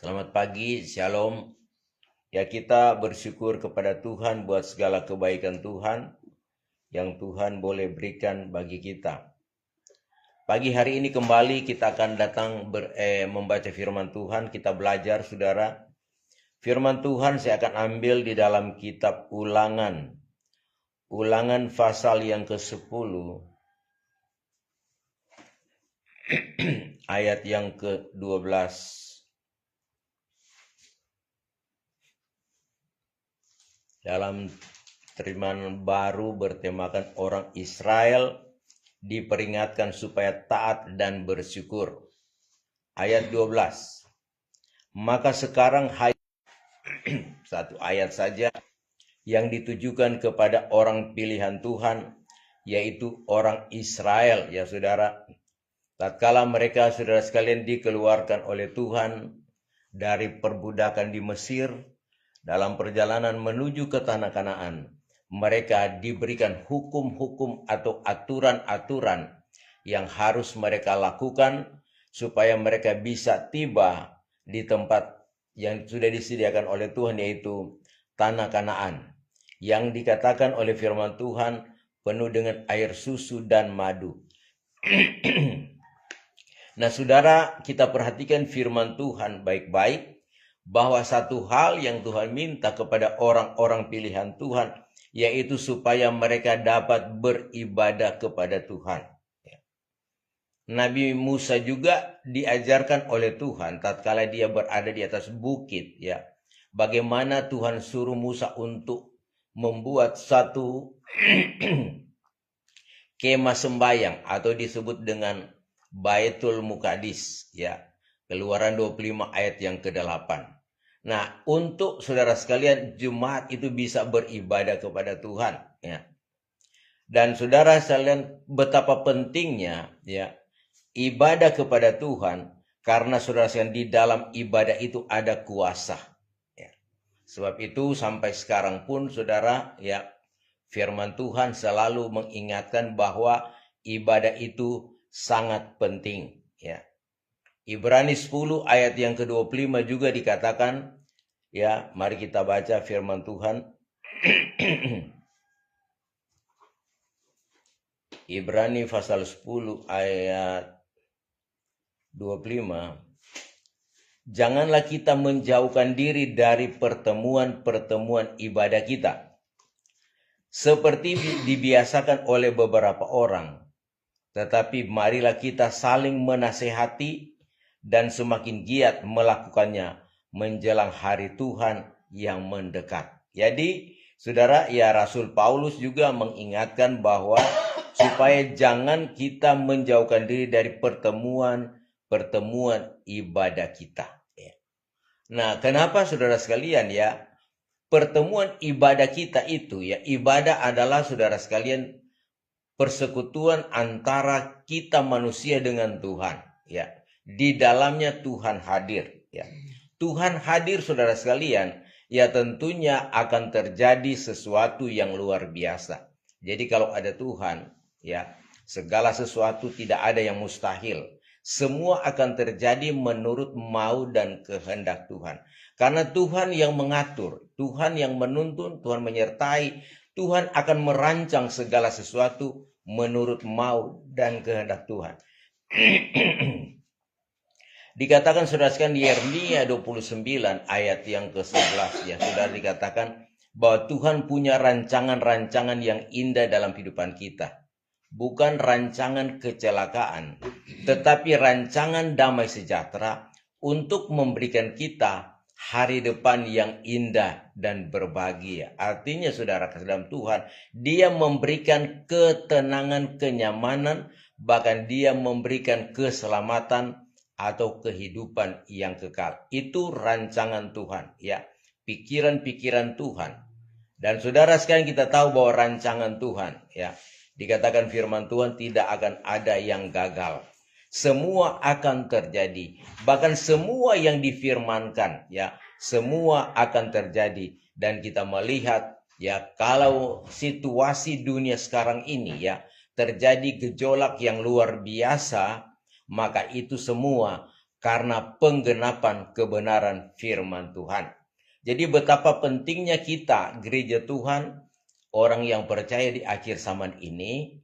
Selamat pagi, Shalom. Ya, kita bersyukur kepada Tuhan buat segala kebaikan Tuhan yang Tuhan boleh berikan bagi kita. Pagi hari ini kembali kita akan datang membaca firman Tuhan. Kita belajar, saudara. Firman Tuhan saya akan ambil di dalam kitab Ulangan. Ulangan pasal yang ke-10. Ayat yang ke-12. Dalam terjemahan baru bertemakan orang Israel diperingatkan supaya taat dan bersyukur. Ayat 12. Maka sekarang satu ayat saja yang ditujukan kepada orang pilihan Tuhan, yaitu orang Israel, ya saudara. Tatkala mereka, saudara sekalian, dikeluarkan oleh Tuhan dari perbudakan di Mesir, dalam perjalanan menuju ke tanah Kanaan, mereka diberikan hukum-hukum atau aturan-aturan yang harus mereka lakukan supaya mereka bisa tiba di tempat yang sudah disediakan oleh Tuhan, yaitu tanah Kanaan, yang dikatakan oleh firman Tuhan penuh dengan air susu dan madu. Nah, saudara, kita perhatikan firman Tuhan baik-baik, bahwa satu hal yang Tuhan minta kepada orang-orang pilihan Tuhan, yaitu supaya mereka dapat beribadah kepada Tuhan. Nabi Musa juga diajarkan oleh Tuhan tatkala dia berada di atas bukit, ya, bagaimana Tuhan suruh Musa untuk membuat satu kemah sembayang atau disebut dengan Baitul Muqaddis, ya. Keluaran 25 ayat yang ke-8. Nah, untuk saudara sekalian, jemaat itu bisa beribadah kepada Tuhan, ya. Dan saudara sekalian, betapa pentingnya, ya, ibadah kepada Tuhan, karena saudara sekalian di dalam ibadah itu ada kuasa, ya. Sebab itu sampai sekarang pun saudara, ya, firman Tuhan selalu mengingatkan bahwa ibadah itu sangat penting, ya. Ibrani 10 ayat yang ke-25 juga dikatakan, ya, mari kita baca firman Tuhan. Ibrani pasal 10 ayat 25. Janganlah kita menjauhkan diri dari pertemuan-pertemuan ibadah kita, seperti dibiasakan oleh beberapa orang. Tetapi marilah kita saling menasehati dan semakin giat melakukannya menjelang hari Tuhan yang mendekat. Jadi, saudara, ya, Rasul Paulus juga mengingatkan bahwa supaya jangan kita menjauhkan diri dari pertemuan ibadah kita. Nah, kenapa saudara sekalian, ya, pertemuan ibadah kita itu, ya, ibadah adalah saudara sekalian persekutuan antara kita manusia dengan Tuhan, ya. Di dalamnya Tuhan hadir, ya. Tuhan hadir saudara sekalian, ya, tentunya akan terjadi sesuatu yang luar biasa. Jadi kalau ada Tuhan, ya, segala sesuatu tidak ada yang mustahil. Semua akan terjadi menurut mau dan kehendak Tuhan. Karena Tuhan yang mengatur, Tuhan yang menuntun, Tuhan menyertai, Tuhan akan merancang segala sesuatu menurut mau dan kehendak Tuhan. Dikatakan saudara sekalian di Yeremia 29 ayat yang ke-11, ya, saudara, dikatakan bahwa Tuhan punya rancangan-rancangan yang indah dalam kehidupan kita. Bukan rancangan kecelakaan, tetapi rancangan damai sejahtera untuk memberikan kita hari depan yang indah dan berbahagia. Artinya saudara dalam Tuhan, Dia memberikan ketenangan, kenyamanan, bahkan Dia memberikan keselamatan atau kehidupan yang kekal. Itu rancangan Tuhan, ya, pikiran-pikiran Tuhan. Dan saudara sekalian, kita tahu bahwa rancangan Tuhan, ya, dikatakan firman Tuhan tidak akan ada yang gagal. Semua akan terjadi. Bahkan semua yang difirmankan, ya, semua akan terjadi. Dan kita melihat, ya, kalau situasi dunia sekarang ini, ya, terjadi gejolak yang luar biasa, maka itu semua karena penggenapan kebenaran firman Tuhan. Jadi betapa pentingnya kita, gereja Tuhan, orang yang percaya di akhir zaman ini,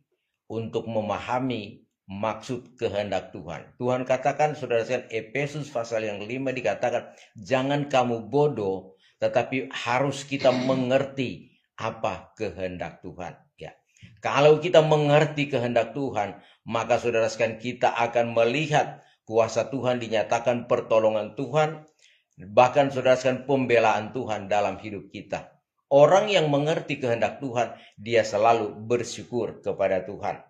untuk memahami maksud kehendak Tuhan. Tuhan katakan, saudara sekalian, Efesus pasal yang 5 dikatakan, jangan kamu bodoh, tetapi harus kita mengerti apa kehendak Tuhan. Ya. Kalau kita mengerti kehendak Tuhan, maka saudara sekalian, kita akan melihat kuasa Tuhan dinyatakan, pertolongan Tuhan, bahkan saudara sekalian, pembelaan Tuhan dalam hidup kita. Orang yang mengerti kehendak Tuhan, dia selalu bersyukur kepada Tuhan.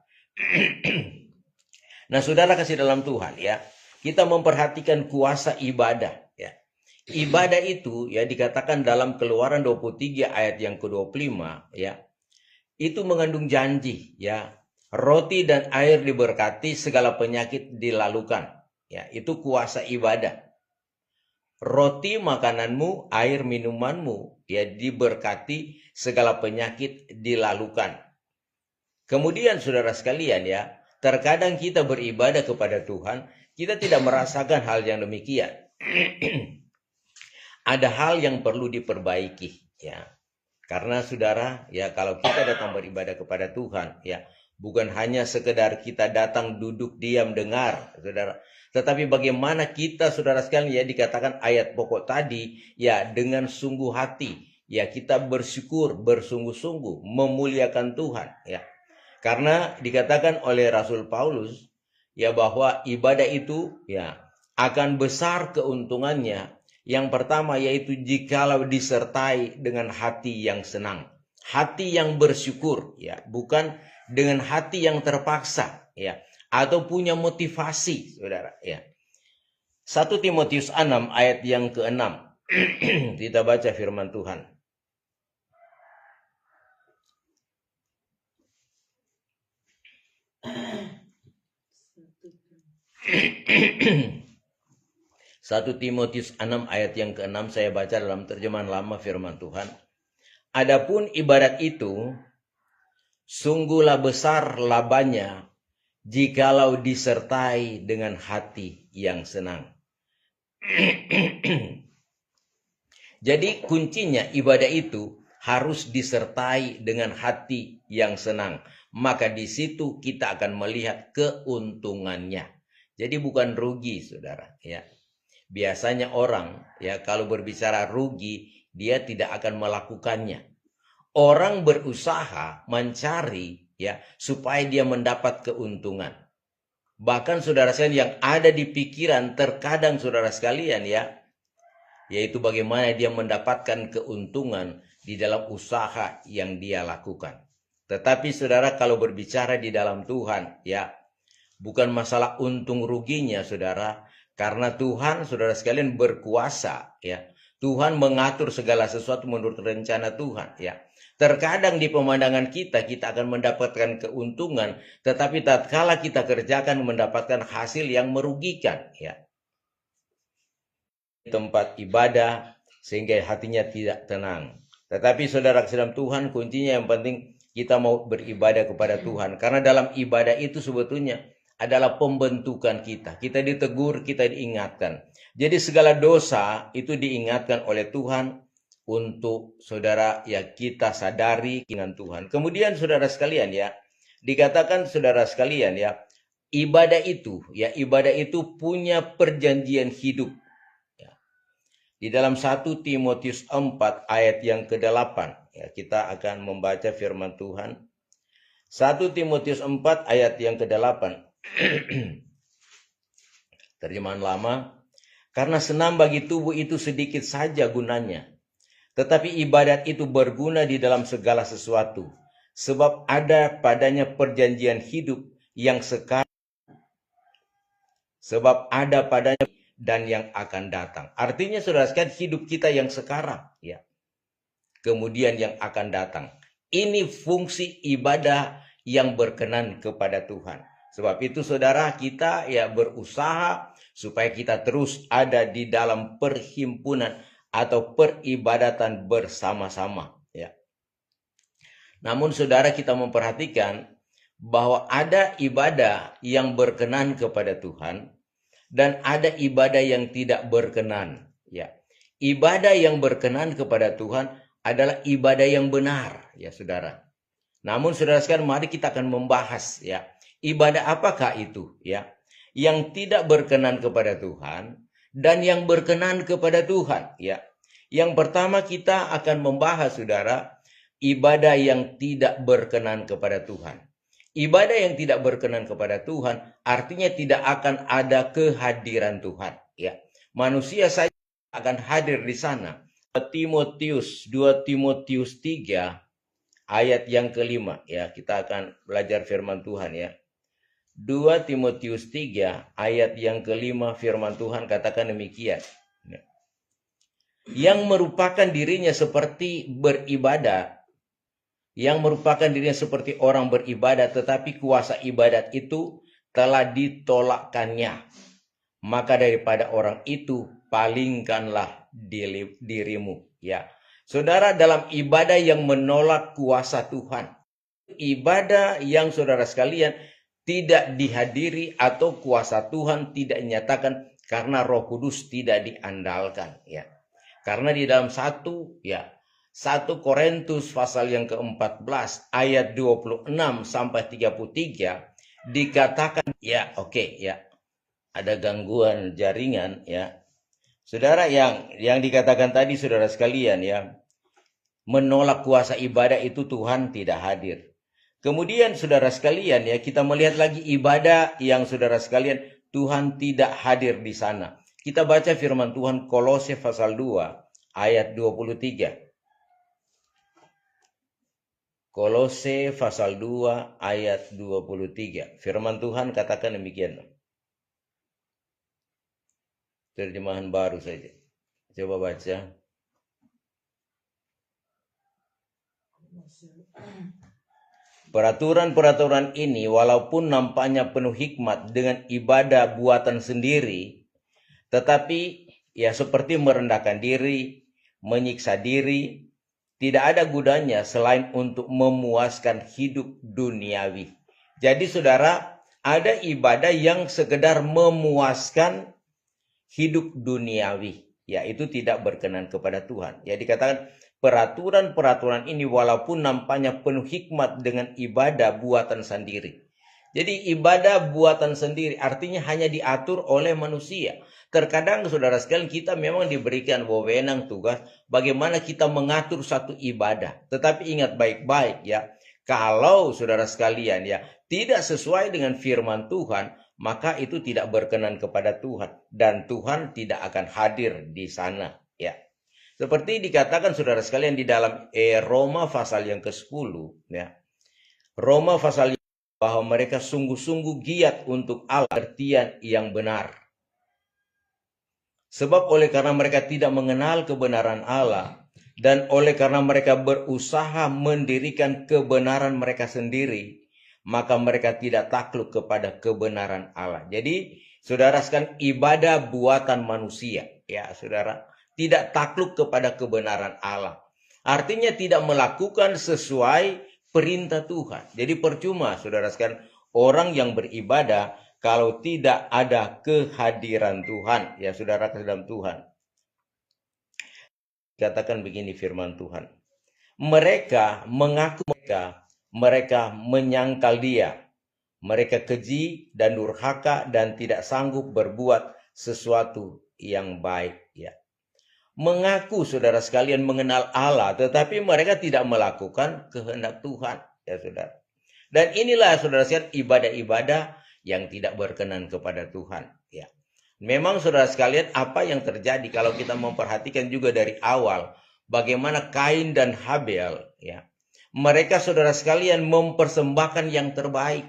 Nah, saudara kasih dalam Tuhan, ya, kita memperhatikan kuasa ibadah. Ya. Ibadah itu ya dikatakan dalam Keluaran 23 ayat yang ke-25, ya, itu mengandung janji, ya, roti dan air diberkati, segala penyakit dilalukan. Ya, itu kuasa ibadah. Roti makananmu, air minumanmu, ya, diberkati, segala penyakit dilalukan. Kemudian saudara sekalian, ya, terkadang kita beribadah kepada Tuhan, kita tidak merasakan hal yang demikian. Ada hal yang perlu diperbaiki, ya. Karena saudara, ya, kalau kita datang beribadah kepada Tuhan, ya, bukan hanya sekedar kita datang duduk diam dengar, saudara. Tetapi bagaimana kita, saudara sekalian, ya, dikatakan ayat pokok tadi, ya, dengan sungguh hati, ya, kita bersyukur, bersungguh-sungguh, memuliakan Tuhan, ya. Karena dikatakan oleh Rasul Paulus, ya, bahwa ibadah itu, ya, akan besar keuntungannya. Yang pertama yaitu jikalau disertai dengan hati yang senang, hati yang bersyukur, ya, bukan dengan hati yang terpaksa, ya, atau punya motivasi, saudara, ya. 1 Timotius 6 ayat yang ke-6. Kita baca firman Tuhan. 1 Timotius 6 ayat yang ke-6 saya baca dalam terjemahan lama firman Tuhan. Adapun ibadat itu sungguhlah besar labanya jikalau disertai dengan hati yang senang. Jadi kuncinya ibadah itu harus disertai dengan hati yang senang. Maka di situ kita akan melihat keuntungannya. Jadi bukan rugi, saudara, ya. Biasanya orang, ya, kalau berbicara rugi, dia tidak akan melakukannya. Orang berusaha mencari, ya, supaya dia mendapat keuntungan. Bahkan saudara sekalian, yang ada di pikiran terkadang saudara sekalian, ya, yaitu bagaimana dia mendapatkan keuntungan di dalam usaha yang dia lakukan. Tetapi saudara, kalau berbicara di dalam Tuhan, ya, bukan masalah untung ruginya, saudara, karena Tuhan, saudara sekalian, berkuasa, ya. Tuhan mengatur segala sesuatu menurut rencana Tuhan, ya. Terkadang di pemandangan kita akan mendapatkan keuntungan, tetapi tatkala kita kerjakan mendapatkan hasil yang merugikan, ya. Tempat ibadah sehingga hatinya tidak tenang. Tetapi saudara dalam Tuhan, kuncinya yang penting kita mau beribadah kepada Tuhan. Karena dalam ibadah itu sebetulnya adalah pembentukan kita. Kita ditegur, kita diingatkan. Jadi segala dosa itu diingatkan oleh Tuhan untuk saudara, ya, kita sadari dengan Tuhan. Kemudian saudara sekalian, ya, dikatakan saudara sekalian, ya, ibadah itu punya perjanjian hidup. Ya. Di dalam 1 Timotius 4 ayat yang ke-8, ya, kita akan membaca firman Tuhan. 1 Timotius 4 ayat yang ke-8. Terjemahan lama. Karena senam bagi tubuh itu sedikit saja gunanya, tetapi ibadat itu berguna di dalam segala sesuatu, sebab ada padanya perjanjian hidup yang sekarang, sebab ada padanya dan yang akan datang. Artinya saudara sekalian, hidup kita yang sekarang, ya, kemudian yang akan datang. Ini fungsi ibadah yang berkenan kepada Tuhan. Sebab itu saudara, kita, ya, berusaha supaya kita terus ada di dalam perhimpunan atau peribadatan bersama-sama, ya. Namun saudara, kita memperhatikan bahwa ada ibadah yang berkenan kepada Tuhan dan ada ibadah yang tidak berkenan. Ya, ibadah yang berkenan kepada Tuhan adalah ibadah yang benar, ya saudara. Namun saudara sekalian, mari kita akan membahas ya, ibadah apakah itu ya, yang tidak berkenan kepada Tuhan dan yang berkenan kepada Tuhan ya. Yang pertama kita akan membahas saudara, ibadah yang tidak berkenan kepada Tuhan. Ibadah yang tidak berkenan kepada Tuhan artinya tidak akan ada kehadiran Tuhan ya. Manusia saja akan hadir di sana. 2 Timotius 3 ayat yang kelima ya, kita akan belajar firman Tuhan ya. 2 Timotius 3 ayat yang kelima, firman Tuhan katakan demikian. Yang merupakan dirinya seperti beribadah, yang merupakan dirinya seperti orang beribadah, tetapi kuasa ibadat itu telah ditolakkannya. Maka daripada orang itu, palingkanlah dirimu. Ya, saudara, dalam ibadah yang menolak kuasa Tuhan, ibadah yang saudara sekalian tidak dihadiri atau kuasa Tuhan tidak dinyatakan karena Roh Kudus tidak diandalkan. Ya, karena di dalam 1 Korintus pasal yang ke-14 ayat 26 sampai 33 dikatakan ya, ada gangguan jaringan ya. Saudara, yang dikatakan tadi saudara sekalian ya, menolak kuasa ibadah itu Tuhan tidak hadir. Kemudian saudara sekalian ya, kita melihat lagi ibadah yang saudara sekalian Tuhan tidak hadir di sana. Kita baca firman Tuhan Kolose pasal 2 ayat 23. Kolose pasal 2 ayat 23. Firman Tuhan katakan demikian. Terjemahan baru saja. Coba baca. Peraturan-peraturan ini walaupun nampaknya penuh hikmat dengan ibadah buatan sendiri, tetapi ya seperti merendahkan diri, menyiksa diri, tidak ada gunanya selain untuk memuaskan hidup duniawi. Jadi saudara, ada ibadah yang sekedar memuaskan hidup duniawi, ya itu tidak berkenan kepada Tuhan. Ya dikatakan peraturan-peraturan ini walaupun nampaknya penuh hikmat dengan ibadah buatan sendiri. Jadi ibadah buatan sendiri artinya hanya diatur oleh manusia. Terkadang saudara sekalian kita memang diberikan wewenang tugas bagaimana kita mengatur satu ibadah. Tetapi ingat baik-baik ya, kalau saudara sekalian ya tidak sesuai dengan firman Tuhan, maka itu tidak berkenan kepada Tuhan dan Tuhan tidak akan hadir di sana ya. Seperti dikatakan saudara sekalian di dalam Roma pasal yang ke-10 ya. Roma pasal bahwa mereka sungguh-sungguh giat untuk Allah, artian yang benar. Sebab oleh karena mereka tidak mengenal kebenaran Allah dan oleh karena mereka berusaha mendirikan kebenaran mereka sendiri, maka mereka tidak takluk kepada kebenaran Allah. Jadi saudara sekalian, ibadah buatan manusia ya saudara, tidak takluk kepada kebenaran Allah. Artinya tidak melakukan sesuai perintah Tuhan. Jadi percuma saudara sekalian, orang yang beribadah kalau tidak ada kehadiran Tuhan, ya saudara ke dalam Tuhan. Katakan begini firman Tuhan. Mereka mengaku mereka menyangkal dia. Mereka keji dan durhaka dan tidak sanggup berbuat sesuatu yang baik ya. Mengaku saudara sekalian mengenal Allah, tetapi mereka tidak melakukan kehendak Tuhan ya saudara. Dan inilah saudara sekalian ibadah-ibadah yang tidak berkenan kepada Tuhan ya. Memang saudara sekalian apa yang terjadi kalau kita memperhatikan juga dari awal bagaimana Kain dan Habel ya. Mereka saudara sekalian mempersembahkan yang terbaik.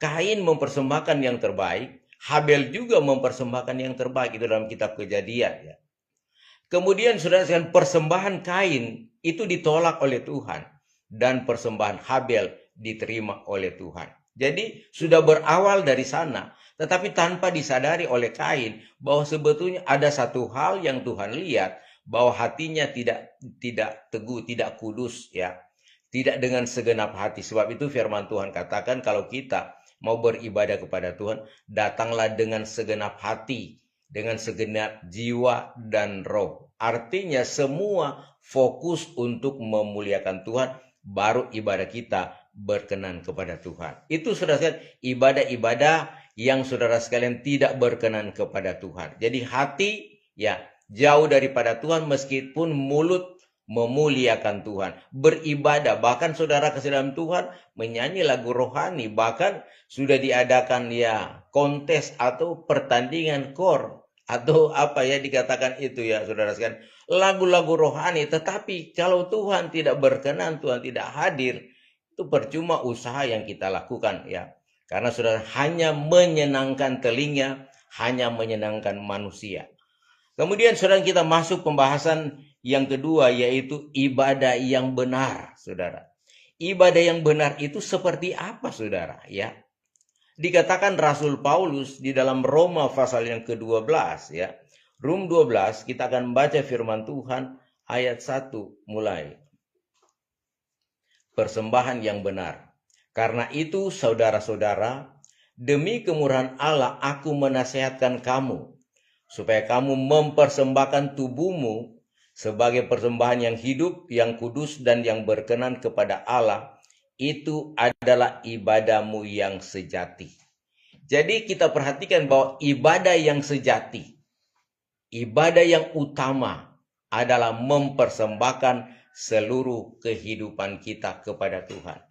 Kain mempersembahkan yang terbaik, Habel juga mempersembahkan yang terbaik, itu dalam kitab Kejadian ya. Kemudian saudara sekalian persembahan Kain itu ditolak oleh Tuhan dan persembahan Habel diterima oleh Tuhan. Jadi sudah berawal dari sana, tetapi tanpa disadari oleh Kain bahwa sebetulnya ada satu hal yang Tuhan lihat, bahwa hatinya tidak teguh, tidak kudus ya. Tidak dengan segenap hati. Sebab itu firman Tuhan katakan kalau kita mau beribadah kepada Tuhan, datanglah dengan segenap hati, dengan segenap jiwa dan roh. Artinya semua fokus untuk memuliakan Tuhan, baru ibadah kita berkenan kepada Tuhan. Itu saudara sekalian, ibadah-ibadah yang saudara sekalian tidak berkenan kepada Tuhan. Jadi hati ya jauh daripada Tuhan, meskipun mulut memuliakan Tuhan, beribadah, bahkan saudara kasih dalam Tuhan menyanyi lagu rohani, bahkan sudah diadakan ya kontes atau pertandingan kor atau apa ya dikatakan itu ya saudara sekalian, lagu-lagu rohani, tetapi kalau Tuhan tidak berkenan, Tuhan tidak hadir, itu percuma usaha yang kita lakukan ya, karena saudara hanya menyenangkan telinga, hanya menyenangkan manusia. Kemudian saudara kita masuk pembahasan yang kedua, yaitu ibadah yang benar, saudara. Ibadah yang benar itu seperti apa, saudara? Ya, dikatakan Rasul Paulus di dalam Roma pasal yang ke-12 ya. Rom 12 kita akan membaca firman Tuhan ayat 1 mulai. Persembahan yang benar. Karena itu saudara-saudara, demi kemurahan Allah aku menasihatkan kamu supaya kamu mempersembahkan tubuhmu sebagai persembahan yang hidup, yang kudus dan yang berkenan kepada Allah. Itu adalah ibadahmu yang sejati. Jadi kita perhatikan bahwa ibadah yang sejati, ibadah yang utama adalah mempersembahkan seluruh kehidupan kita kepada Tuhan.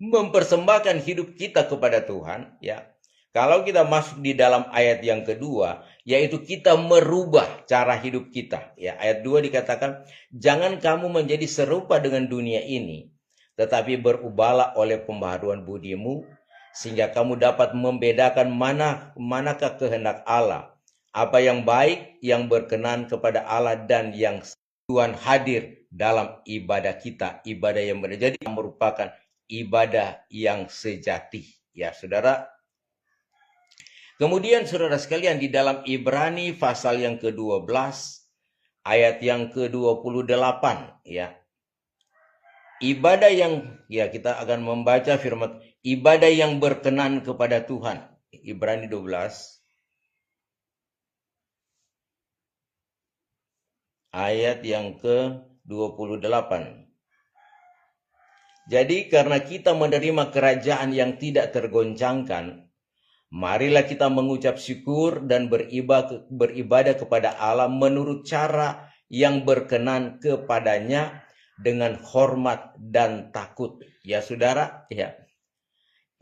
Mempersembahkan hidup kita kepada Tuhan, ya. Kalau kita masuk di dalam ayat yang kedua, yaitu kita merubah cara hidup kita. Ya, ayat 2 dikatakan, jangan kamu menjadi serupa dengan dunia ini, tetapi berubahlah oleh pembaharuan budimu, sehingga kamu dapat membedakan manakah kehendak Allah, apa yang baik, yang berkenan kepada Allah, dan yang Tuhan hadir dalam ibadah kita, ibadah yang benar. Jadi merupakan ibadah yang sejati. Ya, saudara. Kemudian saudara sekalian, di dalam Ibrani pasal yang ke-12 ayat yang ke-28 ya. Ibadah yang ya kita akan membaca firman ibadah yang berkenan kepada Tuhan. Ibrani 12 ayat yang ke-28. Jadi karena kita menerima kerajaan yang tidak tergoncangkan, marilah kita mengucap syukur dan beribadah kepada Allah menurut cara yang berkenan kepadanya dengan hormat dan takut. Ya saudara, ya.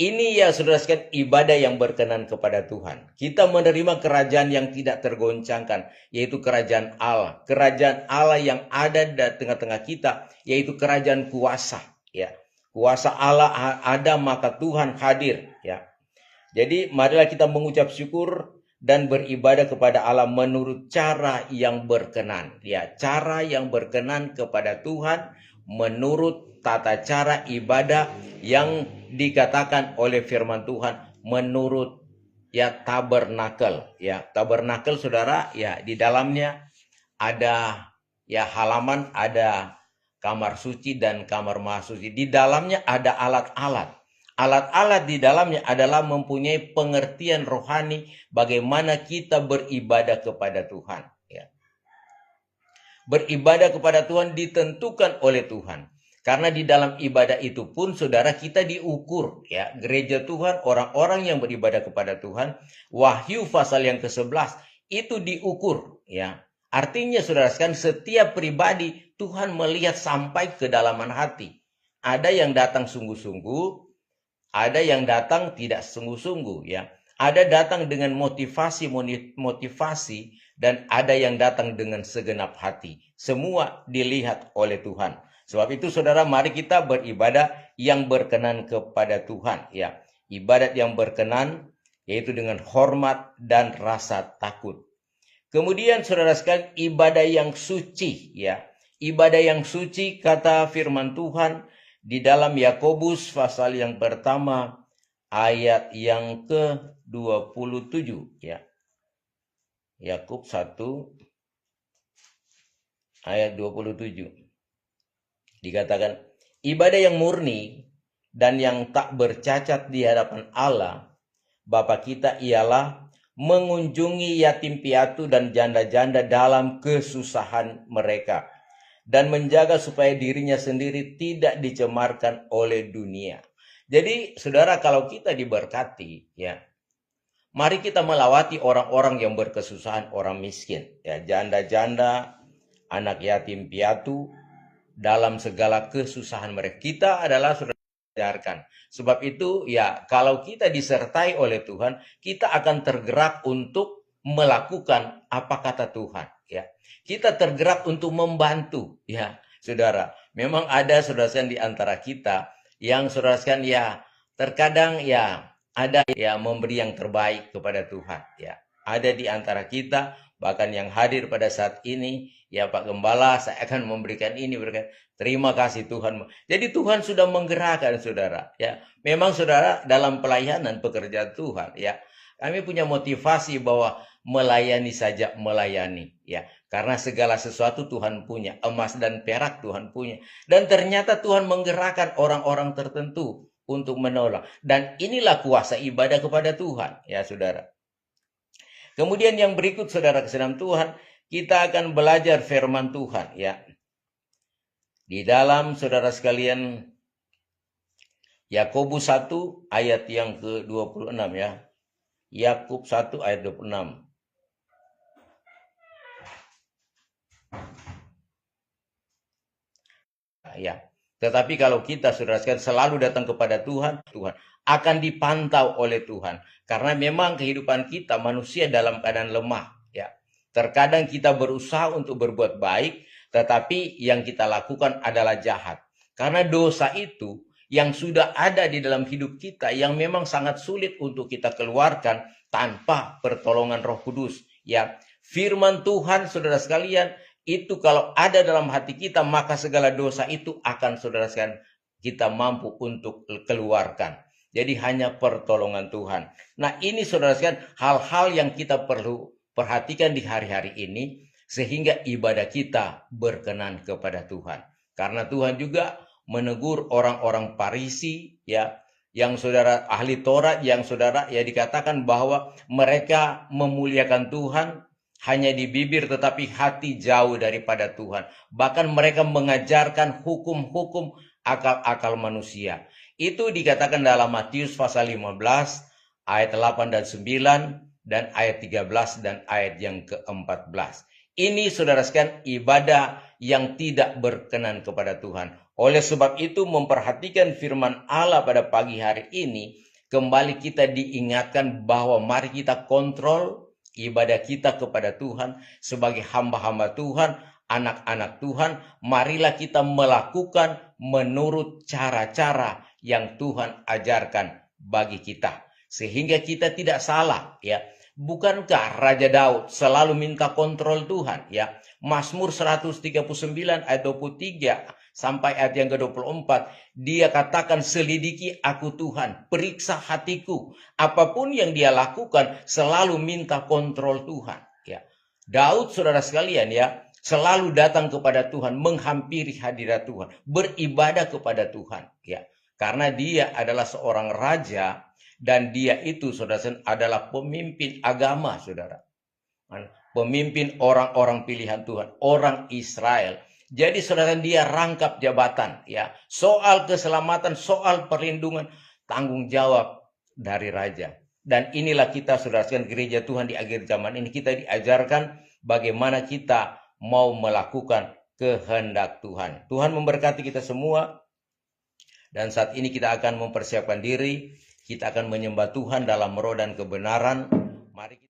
Ini ya saudara sekalian ibadah yang berkenan kepada Tuhan. Kita menerima kerajaan yang tidak tergoncangkan, yaitu kerajaan Allah. Kerajaan Allah yang ada di tengah-tengah kita, yaitu kerajaan kuasa. Ya, kuasa Allah ada maka Tuhan hadir. Ya, jadi marilah kita mengucap syukur dan beribadah kepada Allah menurut cara yang berkenan. Ya, cara yang berkenan kepada Tuhan menurut tata cara ibadah yang dikatakan oleh firman Tuhan menurut ya tabernakel. Ya, tabernakel saudara, ya di dalamnya ada ya halaman, ada kamar suci dan kamar maha suci. Di dalamnya ada alat-alat. Alat-alat di dalamnya adalah mempunyai pengertian rohani bagaimana kita beribadah kepada Tuhan. Ya. Beribadah kepada Tuhan ditentukan oleh Tuhan. Karena di dalam ibadah itu pun saudara kita diukur. Ya. Gereja Tuhan, orang-orang yang beribadah kepada Tuhan, Wahyu pasal yang ke-11 itu diukur. Ya. Artinya saudara sekalian, setiap pribadi Tuhan melihat sampai ke dalaman hati. Ada yang datang sungguh-sungguh, ada yang datang tidak sungguh-sungguh ya. Ada datang dengan motivasi dan ada yang datang dengan segenap hati. Semua dilihat oleh Tuhan. Sebab itu saudara, mari kita beribadah yang berkenan kepada Tuhan ya. Ibadat yang berkenan yaitu dengan hormat dan rasa takut. Kemudian saudara sekalian, ibadah yang suci ya. Ibadah yang suci kata firman Tuhan di dalam Yakobus pasal yang pertama ayat yang ke-27 ya. Yakub 1 ayat 27. Dikatakan ibadah yang murni dan yang tak bercacat di hadapan Allah, Bapa kita ialah mengunjungi yatim piatu dan janda-janda dalam kesusahan mereka dan menjaga supaya dirinya sendiri tidak dicemarkan oleh dunia. Jadi, saudara, kalau kita diberkati, ya, mari kita melawati orang-orang yang berkesusahan, orang miskin, ya, janda-janda, anak yatim piatu dalam segala kesusahan mereka. Kita adalah saudara ajarkan. Sebab itu, ya, kalau kita disertai oleh Tuhan, kita akan tergerak untuk melakukan apa kata Tuhan, ya. Kita tergerak untuk membantu, ya, saudara. Memang ada saudara di antara kita yang saudara ya, terkadang ya ada ya memberi yang terbaik kepada Tuhan, ya. Ada di antara kita bahkan yang hadir pada saat ini, ya Pak Gembala, saya akan memberikan ini, terima kasih Tuhan. Jadi Tuhan sudah menggerakkan saudara, ya. Memang saudara dalam pelayanan pekerjaan Tuhan, ya. Kami punya motivasi bahwa melayani saja melayani, ya. Karena segala sesuatu Tuhan punya, emas dan perak Tuhan punya. Dan ternyata Tuhan menggerakkan orang-orang tertentu untuk menolong. Dan inilah kuasa ibadah kepada Tuhan, ya saudara. Kemudian yang berikut saudara kesenangan Tuhan, kita akan belajar firman Tuhan, ya. Di dalam saudara sekalian Yakobus 1 ayat yang ke-26, ya. Yakub 1 ayat 26. Ya. Tetapi kalau kita saudara sekalian selalu datang kepada Tuhan, Tuhan akan dipantau oleh Tuhan. Karena memang kehidupan kita manusia dalam keadaan lemah, ya. Terkadang kita berusaha untuk berbuat baik, tetapi yang kita lakukan adalah jahat. Karena dosa itu yang sudah ada di dalam hidup kita yang memang sangat sulit untuk kita keluarkan tanpa pertolongan Roh Kudus, ya. Firman Tuhan saudara sekalian itu kalau ada dalam hati kita, maka segala dosa itu akan saudara sekalian kita mampu untuk keluarkan. Jadi hanya pertolongan Tuhan. Nah ini saudara sekalian hal-hal yang kita perlu perhatikan di hari-hari ini sehingga ibadah kita berkenan kepada Tuhan. Karena Tuhan juga menegur orang-orang Farisi, ya, yang saudara ahli Taurat, yang saudara ya dikatakan bahwa mereka memuliakan Tuhan hanya di bibir tetapi hati jauh daripada Tuhan. Bahkan mereka mengajarkan hukum-hukum akal-akal manusia. Itu dikatakan dalam Matius pasal 15 ayat 8 dan 9 dan ayat 13 dan ayat yang ke-14. Ini saudara sekalian ibadah yang tidak berkenan kepada Tuhan. Oleh sebab itu memperhatikan firman Allah pada pagi hari ini, kembali kita diingatkan bahwa mari kita kontrol ibadah kita kepada Tuhan sebagai hamba-hamba Tuhan, anak-anak Tuhan. Marilah kita melakukan menurut cara-cara yang Tuhan ajarkan bagi kita sehingga kita tidak salah, ya. Bukankah Raja Daud selalu minta kontrol Tuhan, ya? Mazmur 139 ayat 23 sampai ayat yang ke-24, dia katakan, selidiki aku Tuhan, periksa hatiku. Apapun yang dia lakukan selalu minta kontrol Tuhan, ya. Daud saudara sekalian, ya, selalu datang kepada Tuhan, menghampiri hadirat Tuhan, beribadah kepada Tuhan, ya. Karena dia adalah seorang raja dan dia itu saudara adalah pemimpin agama, saudara. Pemimpin orang-orang pilihan Tuhan, orang Israel. Jadi saudara dia rangkap jabatan, ya. Soal keselamatan, soal perlindungan, tanggung jawab dari raja. Dan inilah kita saudara sekalian gereja Tuhan di akhir zaman ini, kita diajarkan bagaimana kita mau melakukan kehendak Tuhan. Tuhan memberkati kita semua. Dan saat ini kita akan mempersiapkan diri, kita akan menyembah Tuhan dalam roh dan kebenaran. Mari kita